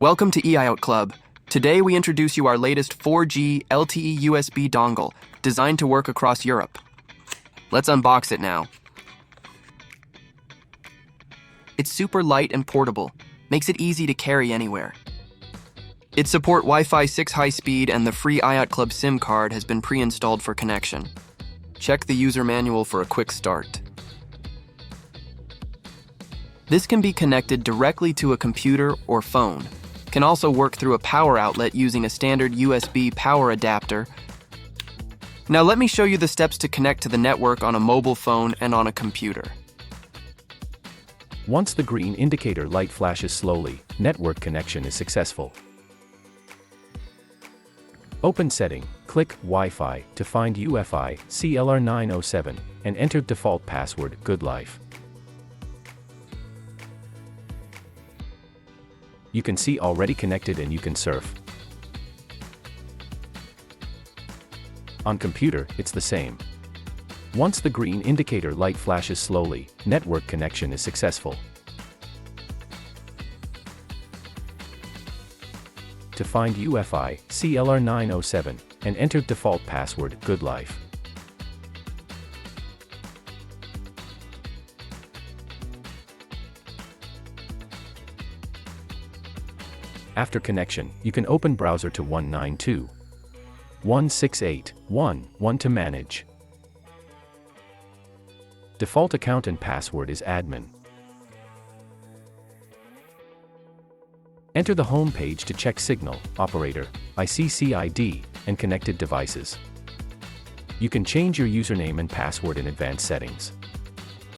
Welcome to Eiotclub. Today we introduce you our latest 4G LTE USB dongle, designed to work across Europe. Let's unbox it now. It's super light and portable, makes it easy to carry anywhere. It supports Wi-Fi 6 high speed, and the free Eiotclub SIM card has been pre-installed for connection. Check the user manual for a quick start. This can be connected directly to a computer or phone. Can also work through a power outlet using a standard USB power adapter. Now let me show you the steps to connect to the network on a mobile phone and on a computer. Once the green indicator light flashes slowly, network connection is successful. Open Setting, click Wi-Fi to find UFI CLR907 and enter default password GoodLife. You can see already connected and you can surf. On computer, it's the same. Once the green indicator light flashes slowly, network connection is successful. To find UFI CLR907 and enter default password GoodLife. After connection, you can open browser to 192.168.1.1 to manage. Default account and password is admin. Enter the home page to check signal, operator, ICC-ID, and connected devices. You can change your username and password in advanced settings.